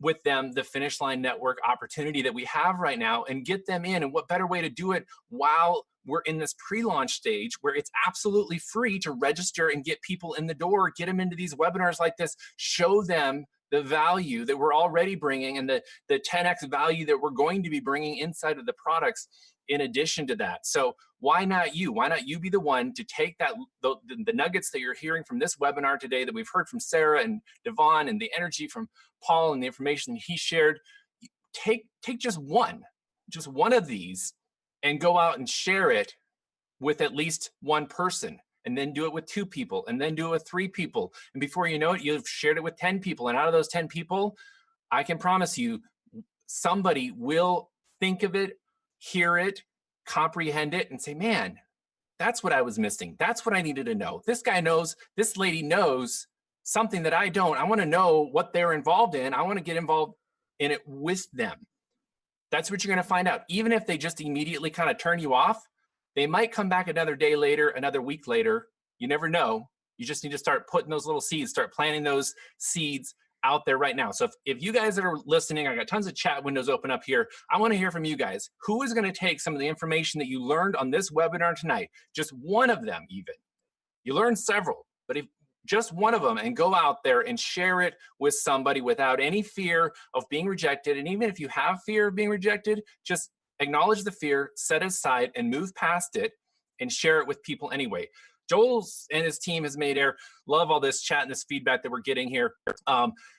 with them the Finish Line Network opportunity that we have right now and get them in. And what better way to do it while we're in this pre-launch stage where it's absolutely free to register and get people in the door, get them into these webinars like this, show them the value that we're already bringing and the 10x value that we're going to be bringing inside of the products in addition to that. So why not you? Why not you be the one to take that the nuggets that you're hearing from this webinar today, that we've heard from Sarah and Devon, and the energy from Paul and the information he shared? Take just one of these and go out and share it with at least one person, and then do it with 2 people, and then do it with 3 people. And before you know it, you've shared it with 10 people. And out of those 10 people, I can promise you, somebody will think of it, hear it, comprehend it, and say, man, that's what I was missing. That's what I needed to know. This guy knows, this lady knows something that I don't. I want to know what they're involved in. I want to get involved in it with them. That's what you're going to find out. Even if they just immediately kind of turn you off, they might come back another day later, another week later. You never know. You just need to start putting those little seeds, start planting those seeds out there right now. So if you guys that are listening, I got tons of chat windows open up here. I want to hear from you guys. Who is going to take some of the information that you learned on this webinar tonight, just one of them even? You learned several, but if just one of them, and go out there and share it with somebody without any fear of being rejected. And even if you have fear of being rejected, just acknowledge the fear, set it aside, and move past it and share it with people anyway. Joel and his team has made air. Love all this chat and this feedback that we're getting here.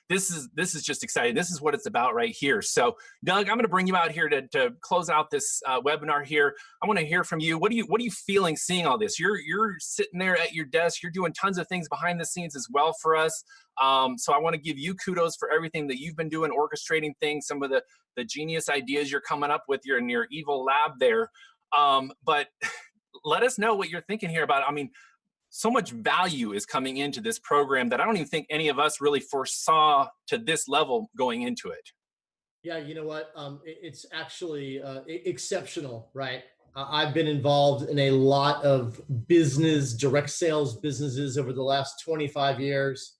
This is just exciting. This is what it's about right here. So, Doug, I'm going to bring you out here to close out this webinar here. I want to hear from you. What are you feeling seeing all this? You're sitting there at your desk. You're doing tons of things behind the scenes as well for us. So I want to give you kudos for everything that you've been doing, orchestrating things, some of the genius ideas you're coming up with in your evil lab there. But let us know what you're thinking here about it. I mean, so much value is coming into this program that I don't even think any of us really foresaw to this level going into it. Yeah, you know what? It's actually exceptional, right? I've been involved in a lot of direct sales businesses over the last 25 years.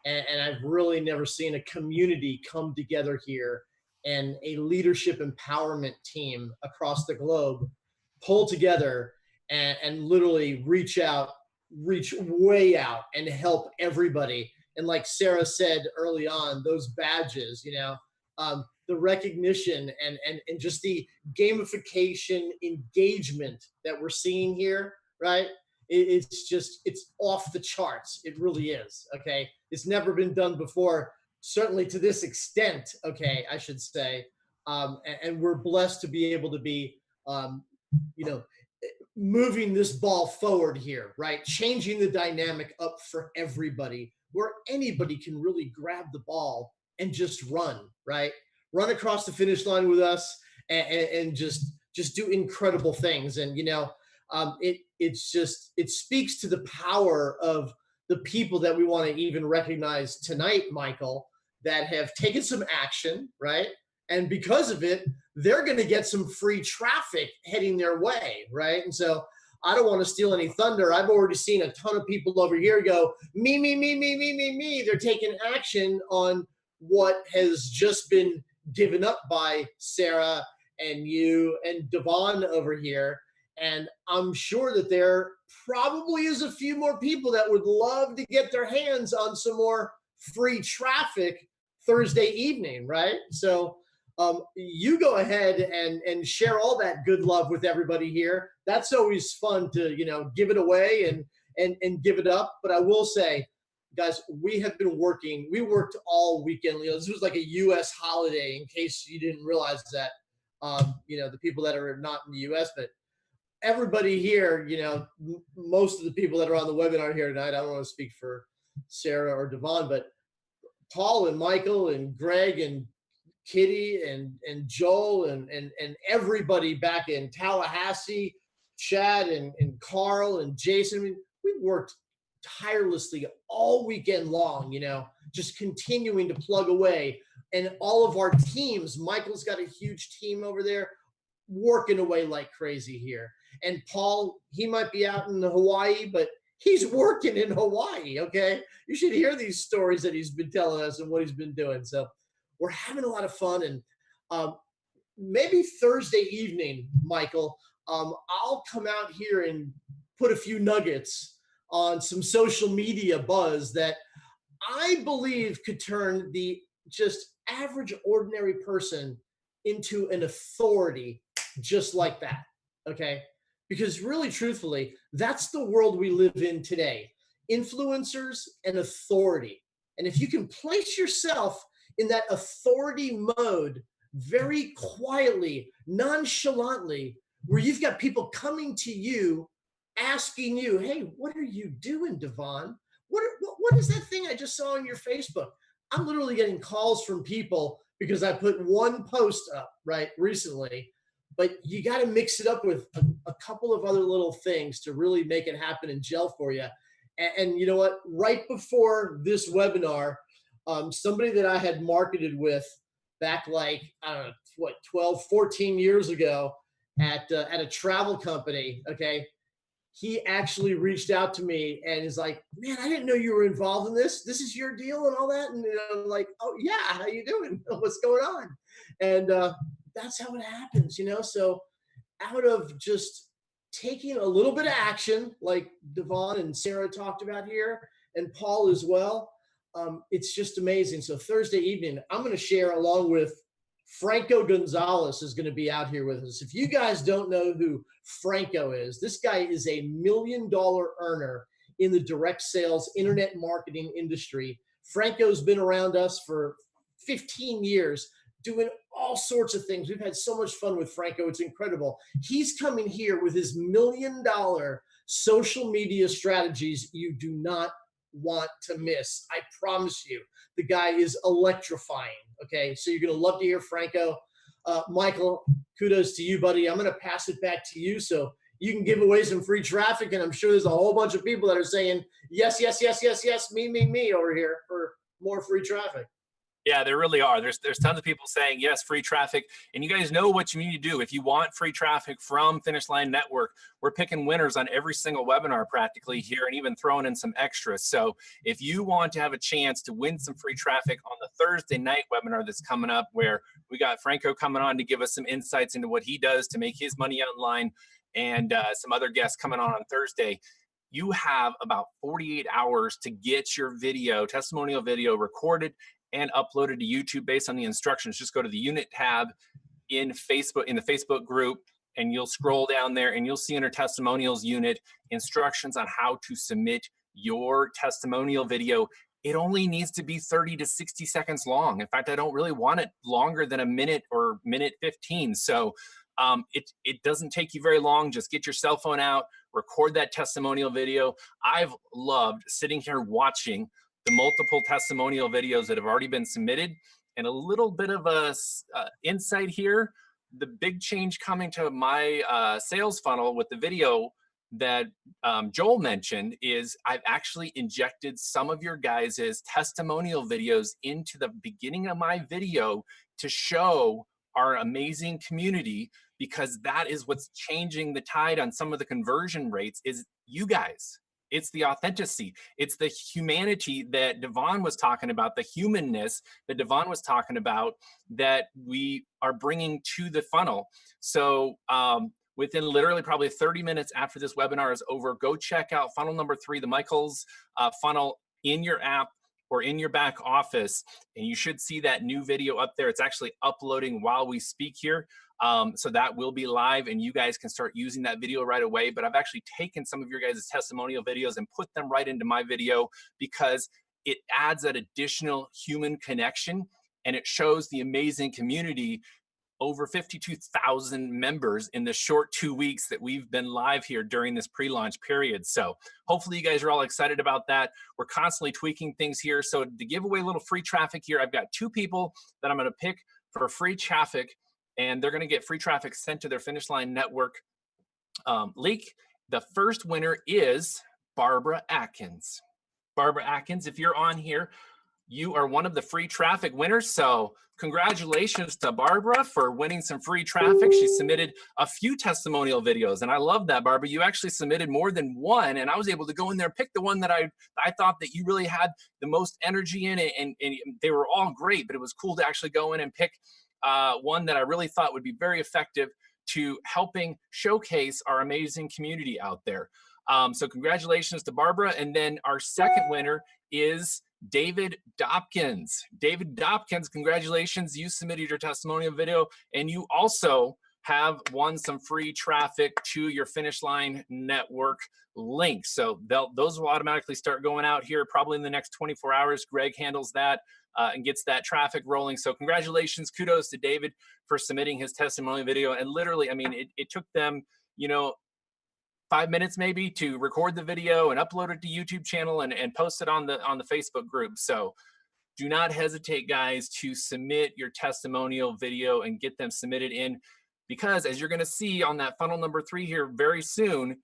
And I've really never seen a community come together here and a leadership empowerment team across the globe pull together and literally reach way out and help everybody. And like Sarah said early on, those badges, the recognition and just the gamification engagement that we're seeing here, right? It's off the charts. It really is. Okay. It's never been done before, certainly to this extent. Okay. I should say. And we're blessed to be able to be, moving this ball forward here, right? Changing the dynamic up for everybody, where anybody can really grab the ball and just run, right? Run across the finish line with us and just do incredible things. And, it speaks to the power of the people that we want to even recognize tonight, Michael, that have taken some action, right? And because of it, they're going to get some free traffic heading their way, right? And so I don't want to steal any thunder. I've already seen a ton of people over here go, me. They're taking action on what has just been given up by Sarah and you and Devon over here. And I'm sure that there probably is a few more people that would love to get their hands on some more free traffic Thursday evening, right? So you go ahead and share all that good love with everybody here. That's always fun to, give it away and give it up. But I will say, guys, we worked all weekend. This was like a U.S. holiday, in case you didn't realize that, the people that are not in the U.S., but everybody here, most of the people that are on the webinar here tonight, I don't want to speak for Sarah or Devon, but Paul and Michael and Greg and Kitty and Joel and everybody back in Tallahassee, Chad and Carl and Jason. I mean, we worked tirelessly all weekend long, just continuing to plug away. And all of our teams, Michael's got a huge team over there working away like crazy here. And Paul, he might be out in Hawaii, but he's working in Hawaii, okay? You should hear these stories that he's been telling us and what he's been doing. So we're having a lot of fun. And maybe Thursday evening, Michael, I'll come out here and put a few nuggets on some social media buzz that I believe could turn the just average ordinary person into an authority just like that. Okay. Because really, truthfully, that's the world we live in today. Influencers and authority. And if you can place yourself in that authority mode very quietly, nonchalantly, where you've got people coming to you, asking you, hey, what are you doing, Devon? What is that thing I just saw on your Facebook? I'm literally getting calls from people because I put one post up, right, recently. But you got to mix it up with a couple of other little things to really make it happen and gel for you. And you know what? Right before this webinar, somebody that I had marketed with back like, I don't know, what, 12, 14 years ago at a travel company, okay, he actually reached out to me and is like, man, I didn't know you were involved in this. This is your deal and all that. And I'm like, oh yeah, how you doing? What's going on? And that's how it happens, you know? So out of just taking a little bit of action, like Devon and Sarah talked about here, and Paul as well, it's just amazing. So Thursday evening, I'm going to share along with Franco Gonzalez is going to be out here with us. If you guys don't know who Franco is, this guy is a $1 million earner in the direct sales internet marketing industry. Franco's been around us for 15 years doing all sorts of things. We've had so much fun with Franco. It's incredible. He's coming here with his $1 million social media strategies you do not want to miss. I promise you. The guy is electrifying. Okay, so you're going to love to hear Franco. Michael, kudos to you, buddy. I'm going to pass it back to you so you can give away some free traffic. And I'm sure there's a whole bunch of people that are saying, yes, yes, yes, yes, yes, me over here for more free traffic. Yeah, there really are. There's tons of people saying, yes, free traffic. And you guys know what you need to do. If you want free traffic from Finish Line Network, we're picking winners on every single webinar practically here and even throwing in some extras. So if you want to have a chance to win some free traffic on the Thursday night webinar that's coming up, where we got Franco coming on to give us some insights into what he does to make his money online, and some other guests coming on Thursday, you have about 48 hours to get your video, testimonial video, recorded and uploaded to YouTube based on the instructions. Just go to the unit tab in Facebook, in the Facebook group, and you'll scroll down there and you'll see under testimonials unit instructions on how to submit your testimonial video. It only needs to be 30 to 60 seconds long. In fact, I don't really want it longer than a minute or minute 15. So it doesn't take you very long. Just get your cell phone out, record that testimonial video. I've loved sitting here watching the multiple testimonial videos that have already been submitted. And a little bit of a insight here, the big change coming to my sales funnel with the video that Joel mentioned is I've actually injected some of your guys' testimonial videos into the beginning of my video to show our amazing community, because that is what's changing the tide on some of the conversion rates is you guys. It's the authenticity. It's the humanity that Devon was talking about, the humanness that Devon was talking about that we are bringing to the funnel. So within literally probably 30 minutes after this webinar is over, go check out funnel number 3, the Michael's funnel in your app or in your back office, and you should see that new video up there. It's actually uploading while we speak here. So that will be live and you guys can start using that video right away. But I've actually taken some of your guys' testimonial videos and put them right into my video because it adds that additional human connection and it shows the amazing community. Over 52,000 members in the short 2 weeks that we've been live here during this pre-launch period. So hopefully you guys are all excited about that. We're constantly tweaking things here. So to give away a little free traffic here, I've got 2 people that I'm going to pick for free traffic, and they're going to get free traffic sent to their Finish Line Network link. The first winner is Barbara Atkins. Barbara Atkins, if you're on here, you are one of the free traffic winners. So congratulations to Barbara for winning some free traffic. She submitted a few testimonial videos, and I love that, Barbara. You actually submitted more than one, and I was able to go in there and pick the one that I thought that you really had the most energy in it, and they were all great, but it was cool to actually go in and pick one that I really thought would be very effective to helping showcase our amazing community out there. So congratulations to Barbara. And then our second winner is David Dopkins. David Dopkins, congratulations. You submitted your testimonial video, and you also have won some free traffic to your Finish Line Network link. So those will automatically start going out here probably in the next 24 hours. Greg handles that and gets that traffic rolling. So congratulations, kudos to David for submitting his testimonial video. And literally, I mean, it took them, 5 minutes maybe to record the video and upload it to YouTube channel and post it on the Facebook group. So do not hesitate, guys, to submit your testimonial video and get them submitted in, because as you're going to see on that funnel number 3 here very soon,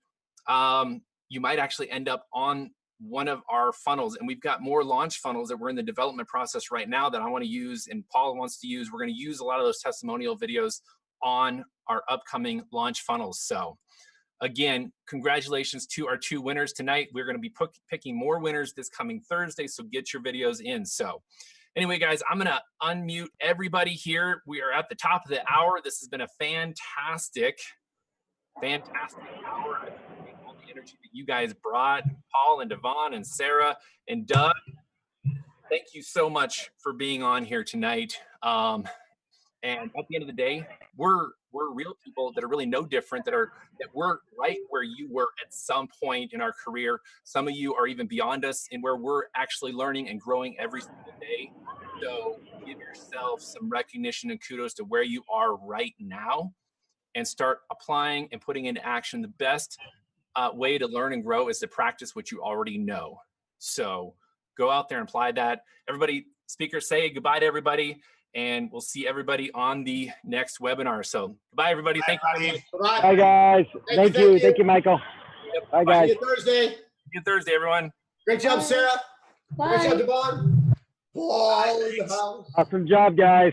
you might actually end up on one of our funnels. And we've got more launch funnels that we're in the development process right now that I want to use and Paul wants to use. We're going to use a lot of those testimonial videos on our upcoming launch funnels. So again, congratulations to our 2 winners tonight. We're going to be picking more winners this coming Thursday, so get your videos in. So anyway, guys, I'm going to unmute everybody here. We are at the top of the hour. This has been a fantastic hour. I appreciate all the energy that you guys brought, Paul and Devon and Sarah and Doug. Thank you so much for being on here tonight. And at the end of the day, we're real people that are really no different, that we're right where you were at some point in our career. Some of you are even beyond us in where we're actually learning and growing every single day. So give yourself some recognition and kudos to where you are right now and start applying and putting into action. The best way to learn and grow is to practice what you already know. So go out there and apply that. Everybody, speakers, say goodbye to everybody. And we'll see everybody on the next webinar. So goodbye, everybody. Thank you. Bye, guys. Thank you. Thank you, Michael. Yep. Bye, guys. See you Thursday. See you Thursday, everyone. Great job, Sarah. Bye. Great job, Devon. Ball in the house. Awesome job, guys.